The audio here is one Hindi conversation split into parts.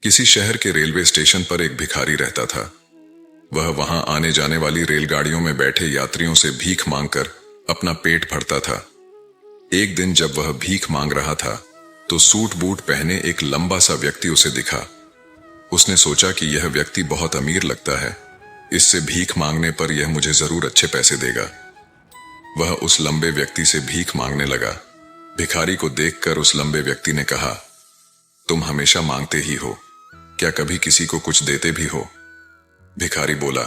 किसी शहर के रेलवे स्टेशन पर एक भिखारी रहता था। वह वहां आने जाने वाली रेलगाड़ियों में बैठे यात्रियों से भीख मांगकर अपना पेट भरता था। एक दिन जब वह भीख मांग रहा था तो सूट बूट पहने एक लंबा सा व्यक्ति उसे दिखा। उसने सोचा कि यह व्यक्ति बहुत अमीर लगता है, इससे भीख मांगने पर यह मुझे जरूर अच्छे पैसे देगा। वह उस लंबे व्यक्ति से भीख मांगने लगा। भिखारी को देखकर उस लंबे व्यक्ति ने कहा, तुम हमेशा मांगते ही हो, क्या कभी किसी को कुछ देते भी हो? भिखारी बोला,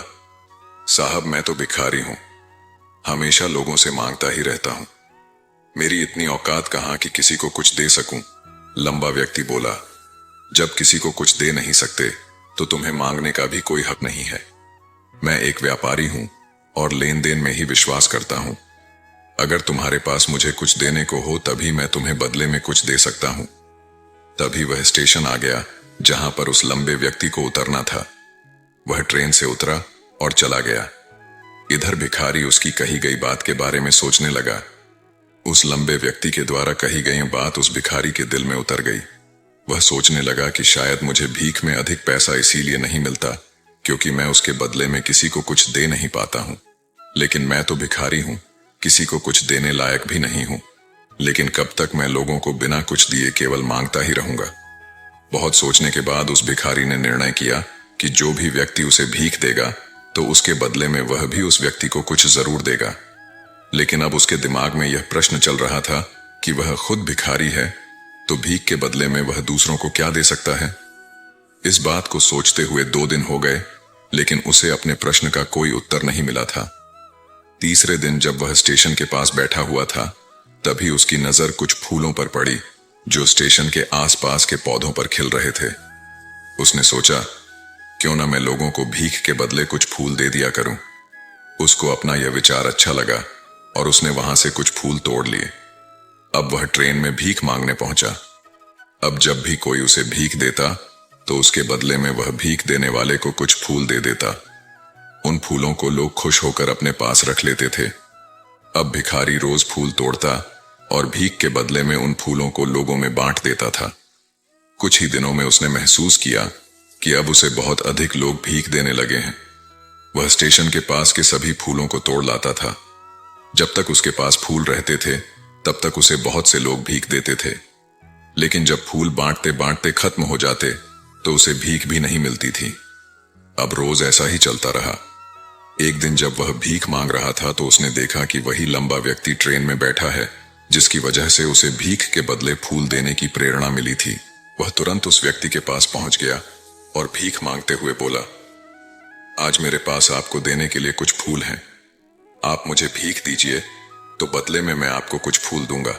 साहब मैं तो भिखारी हूं, हमेशा लोगों से मांगता ही रहता हूं, मेरी इतनी औकात कहां कि किसी को कुछ दे सकूं। लंबा व्यक्ति बोला, जब किसी को कुछ दे नहीं सकते तो तुम्हें मांगने का भी कोई हक नहीं है। मैं एक व्यापारी हूं और लेन देन में ही विश्वास करता हूं। अगर तुम्हारे पास मुझे कुछ देने को हो तभी मैं तुम्हें बदले में कुछ दे सकता हूं। तभी वह स्टेशन आ गया जहां पर उस लंबे व्यक्ति को उतरना था। वह ट्रेन से उतरा और चला गया। इधर भिखारी उसकी कही गई बात के बारे में सोचने लगा। उस लंबे व्यक्ति के द्वारा कही गई बात उस भिखारी के दिल में उतर गई। वह सोचने लगा कि शायद मुझे भीख में अधिक पैसा इसीलिए नहीं मिलता क्योंकि मैं उसके बदले में किसी को कुछ दे नहीं पाता हूं। लेकिन मैं तो भिखारी हूं, किसी को कुछ देने लायक भी नहीं हूं। लेकिन कब तक मैं लोगों को बिना कुछ दिए केवल मांगता ही रहूंगा। बहुत सोचने के बाद उस भिखारी ने निर्णय किया कि जो भी व्यक्ति उसे भीख देगा तो उसके बदले में वह भी उस व्यक्ति को कुछ जरूर देगा। लेकिन अब उसके दिमाग में यह प्रश्न चल रहा था कि वह खुद भिखारी है तो भीख के बदले में वह दूसरों को क्या दे सकता है। इस बात को सोचते हुए 2 दिन हो गए, लेकिन उसे अपने प्रश्न का कोई उत्तर नहीं मिला था। तीसरे दिन जब वह स्टेशन के पास बैठा हुआ था तभी उसकी नजर कुछ फूलों पर पड़ी जो स्टेशन के आसपास के पौधों पर खिल रहे थे। उसने सोचा, क्यों ना मैं लोगों को भीख के बदले कुछ फूल दे दिया करूं। उसको अपना यह विचार अच्छा लगा और उसने वहां से कुछ फूल तोड़ लिए। अब वह ट्रेन में भीख मांगने पहुंचा। अब जब भी कोई उसे भीख देता तो उसके बदले में वह भीख देने वाले को कुछ फूल दे देता। उन फूलों को लोग खुश होकर अपने पास रख लेते थे। अब भिखारी रोज फूल तोड़ता और भीख के बदले में उन फूलों को लोगों में बांट देता था। कुछ ही दिनों में उसने महसूस किया कि अब उसे बहुत अधिक लोग भीख देने लगे हैं। वह स्टेशन के पास के सभी फूलों को तोड़ लाता था। जब तक उसके पास फूल रहते थे तब तक उसे बहुत से लोग भीख देते थे। लेकिन जब फूल बांटते बांटते खत्म हो जाते तो उसे भीख भी नहीं मिलती थी। अब रोज ऐसा ही चलता रहा। एक दिन जब वह भीख मांग रहा था तो उसने देखा कि वही लंबा व्यक्ति ट्रेन में बैठा है जिसकी वजह से उसे भीख के बदले फूल देने की प्रेरणा मिली थी। वह तुरंत उस व्यक्ति के पास पहुंच गया और भीख मांगते हुए बोला, आज मेरे पास आपको देने के लिए कुछ फूल हैं। आप मुझे भीख दीजिए तो बदले में मैं आपको कुछ फूल दूंगा।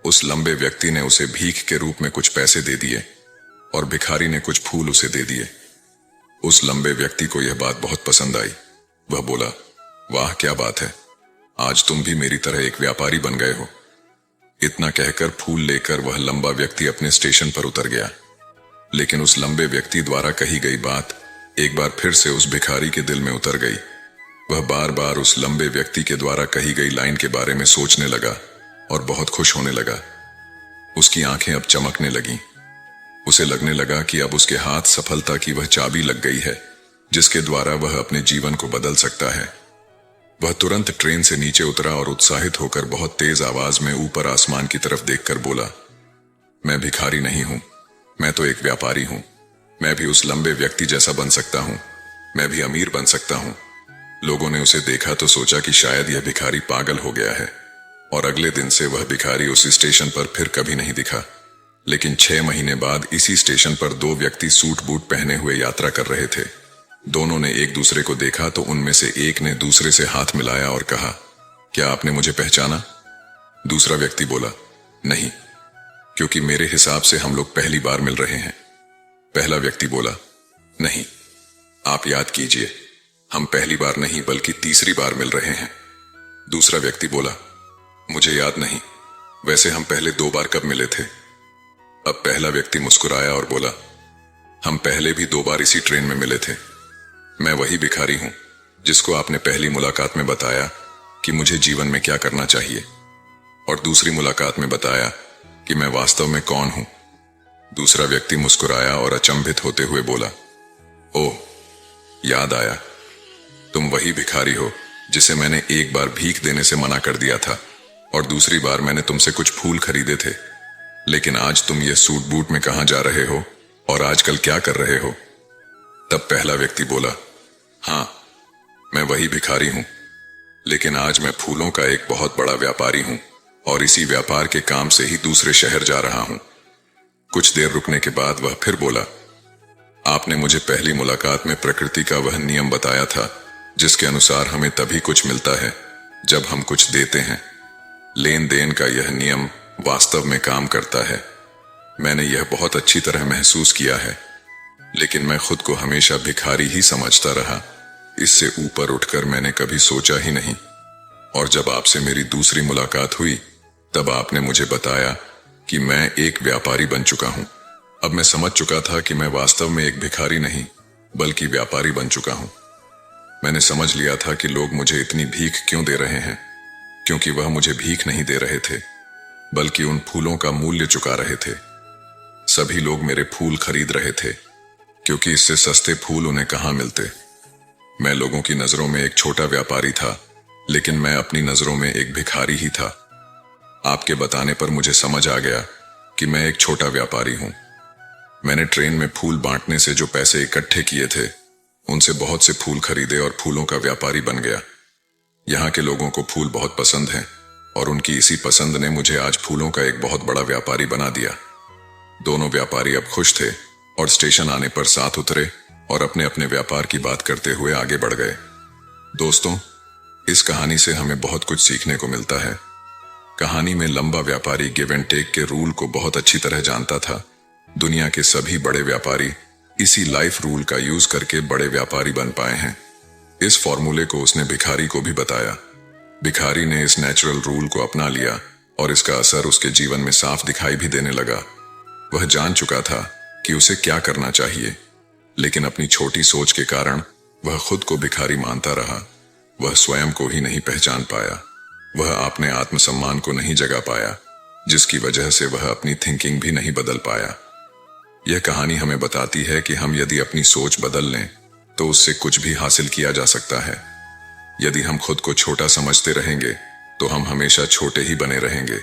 उस लंबे व्यक्ति ने उसे भीख के रूप में कुछ पैसे दे दिए और भिखारी ने कुछ फूल उसे दे दिए। उस लंबे व्यक्ति को यह बात बहुत पसंद आई। वह बोला, वाह क्या बात है, आज तुम भी मेरी तरह एक व्यापारी बन गए हो। इतना कहकर फूल लेकर वह लंबा व्यक्ति अपने स्टेशन पर उतर गया। लेकिन उस लंबे व्यक्ति द्वारा कही गई बात एक बार फिर से उस भिखारी के दिल में उतर गई। वह बार बार उस लंबे व्यक्ति के द्वारा कही गई लाइन के बारे में सोचने लगा और बहुत खुश होने लगा। उसकी आंखें अब चमकने लगीं। उसे लगने लगा कि अब उसके हाथ सफलता की वह चाबी लग गई है जिसके द्वारा वह अपने जीवन को बदल सकता है। वह तुरंत ट्रेन से नीचे उतरा और उत्साहित होकर बहुत तेज आवाज में ऊपर आसमान की तरफ देखकर बोला, मैं भिखारी नहीं हूं, मैं तो एक व्यापारी हूं। मैं भी उस लंबे व्यक्ति जैसा बन सकता हूं, मैं भी अमीर बन सकता हूं। लोगों ने उसे देखा तो सोचा कि शायद यह भिखारी पागल हो गया है और अगले दिन से वह भिखारी उस स्टेशन पर फिर कभी नहीं दिखा। लेकिन 6 महीने बाद इसी स्टेशन पर 2 व्यक्ति सूट बूट पहने हुए यात्रा कर रहे थे। दोनों ने एक दूसरे को देखा तो उनमें से एक ने दूसरे से हाथ मिलाया और कहा, क्या आपने मुझे पहचाना? दूसरा व्यक्ति बोला, नहीं, क्योंकि मेरे हिसाब से हम लोग पहली बार मिल रहे हैं। पहला व्यक्ति बोला, नहीं, आप याद कीजिए, हम पहली बार नहीं बल्कि तीसरी बार मिल रहे हैं। दूसरा व्यक्ति बोला, मुझे याद नहीं, वैसे हम पहले 2 बार कब मिले थे? अब पहला व्यक्ति मुस्कुराया और बोला, हम पहले भी 2 बार इसी ट्रेन में मिले थे। मैं वही भिखारी हूं जिसको आपने पहली मुलाकात में बताया कि मुझे जीवन में क्या करना चाहिए और दूसरी मुलाकात में बताया कि मैं वास्तव में कौन हूं। दूसरा व्यक्ति मुस्कुराया और अचंभित होते हुए बोला, ओह, याद आया, तुम वही भिखारी हो जिसे मैंने एक बार भीख देने से मना कर दिया था और दूसरी बार मैंने तुमसे कुछ फूल खरीदे थे। लेकिन आज तुम ये सूट बूट में कहां जा रहे हो और आजकल क्या कर रहे हो? तब पहला व्यक्ति बोला, हाँ, मैं वही भिखारी हूं, लेकिन आज मैं फूलों का एक बहुत बड़ा व्यापारी हूं और इसी व्यापार के काम से ही दूसरे शहर जा रहा हूं। कुछ देर रुकने के बाद वह फिर बोला, आपने मुझे पहली मुलाकात में प्रकृति का वह नियम बताया था जिसके अनुसार हमें तभी कुछ मिलता है जब हम कुछ देते हैं। लेन देन का यह नियम वास्तव में काम करता है। मैंने यह बहुत अच्छी तरह महसूस किया है, लेकिन मैं खुद को हमेशा भिखारी ही समझता रहा। इससे ऊपर उठकर मैंने कभी सोचा ही नहीं। और जब आपसे मेरी दूसरी मुलाकात हुई तब आपने मुझे बताया कि मैं एक व्यापारी बन चुका हूं। अब मैं समझ चुका था कि मैं वास्तव में एक भिखारी नहीं बल्कि व्यापारी बन चुका हूं। मैंने समझ लिया था कि लोग मुझे इतनी भीख क्यों दे रहे हैं, क्योंकि वह मुझे भीख नहीं दे रहे थे बल्कि उन फूलों का मूल्य चुका रहे थे। सभी लोग मेरे फूल खरीद रहे थे क्योंकि इससे सस्ते फूल उन्हें कहां मिलते। मैं लोगों की नजरों में एक छोटा व्यापारी था, लेकिन मैं अपनी नजरों में एक भिखारी ही था। आपके बताने पर मुझे समझ आ गया कि मैं एक छोटा व्यापारी हूं। मैंने ट्रेन में फूल बांटने से जो पैसे इकट्ठे किए थे उनसे बहुत से फूल खरीदे और फूलों का व्यापारी बन गया। यहाँ के लोगों को फूल बहुत पसंद हैं और उनकी इसी पसंद ने मुझे आज फूलों का एक बहुत बड़ा व्यापारी बना दिया। दोनों व्यापारी अब खुश थे और स्टेशन आने पर साथ उतरे और अपने अपने व्यापार की बात करते हुए आगे बढ़ गए। दोस्तों, इस कहानी से हमें बहुत कुछ सीखने को मिलता है। कहानी में लंबा व्यापारी गिव एंड टेक के रूल को बहुत अच्छी तरह जानता था। दुनिया के सभी बड़े व्यापारी इसी लाइफ रूल का यूज करके बड़े व्यापारी बन पाए हैं। इस फॉर्मूले को उसने भिखारी को भी बताया। भिखारी ने इस नेचुरल रूल को अपना लिया और इसका असर उसके जीवन में साफ दिखाई भी देने लगा। वह जान चुका था कि उसे क्या करना चाहिए, लेकिन अपनी छोटी सोच के कारण वह खुद को भिखारी मानता रहा। वह स्वयं को ही नहीं पहचान पाया। वह अपने आत्मसम्मान को नहीं जगा पाया, जिसकी वजह से वह अपनी थिंकिंग भी नहीं बदल पाया। यह कहानी हमें बताती है कि हम यदि अपनी सोच बदल लें तो उससे कुछ भी हासिल किया जा सकता है। यदि हम खुद को छोटा समझते रहेंगे तो हम हमेशा छोटे ही बने रहेंगे।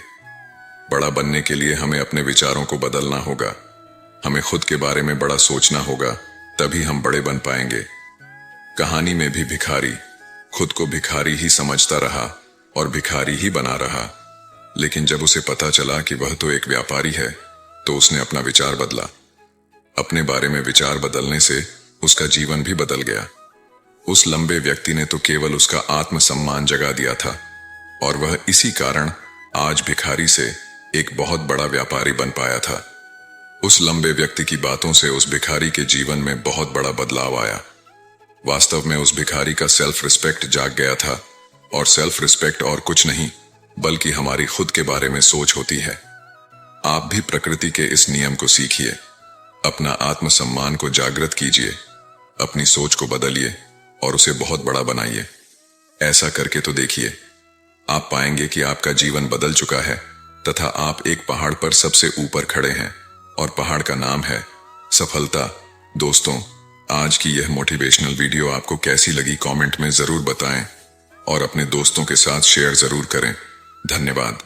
बड़ा बनने के लिए हमें अपने विचारों को बदलना होगा। हमें खुद के बारे में बड़ा सोचना होगा, तभी हम बड़े बन पाएंगे। कहानी में भी भिखारी खुद को भिखारी ही समझता रहा और भिखारी ही बना रहा, लेकिन जब उसे पता चला कि वह तो एक व्यापारी है तो उसने अपना विचार बदला। अपने बारे में विचार बदलने से उसका जीवन भी बदल गया। उस लंबे व्यक्ति ने तो केवल उसका आत्मसम्मान जगा दिया था और वह इसी कारण आज भिखारी से एक बहुत बड़ा व्यापारी बन पाया था। उस लंबे व्यक्ति की बातों से उस भिखारी के जीवन में बहुत बड़ा बदलाव आया। वास्तव में उस भिखारी का सेल्फ रिस्पेक्ट जाग गया था, और सेल्फ रिस्पेक्ट और कुछ नहीं बल्कि हमारी खुद के बारे में सोच होती है। आप भी प्रकृति के इस नियम को सीखिए, अपना आत्मसम्मान को जागृत कीजिए, अपनी सोच को बदलिए और उसे बहुत बड़ा बनाइए। ऐसा करके तो देखिए, आप पाएंगे कि आपका जीवन बदल चुका है तथा आप एक पहाड़ पर सबसे ऊपर खड़े हैं और पहाड़ का नाम है सफलता। दोस्तों, आज की यह मोटिवेशनल वीडियो आपको कैसी लगी कमेंट में जरूर बताएं और अपने दोस्तों के साथ शेयर जरूर करें। धन्यवाद।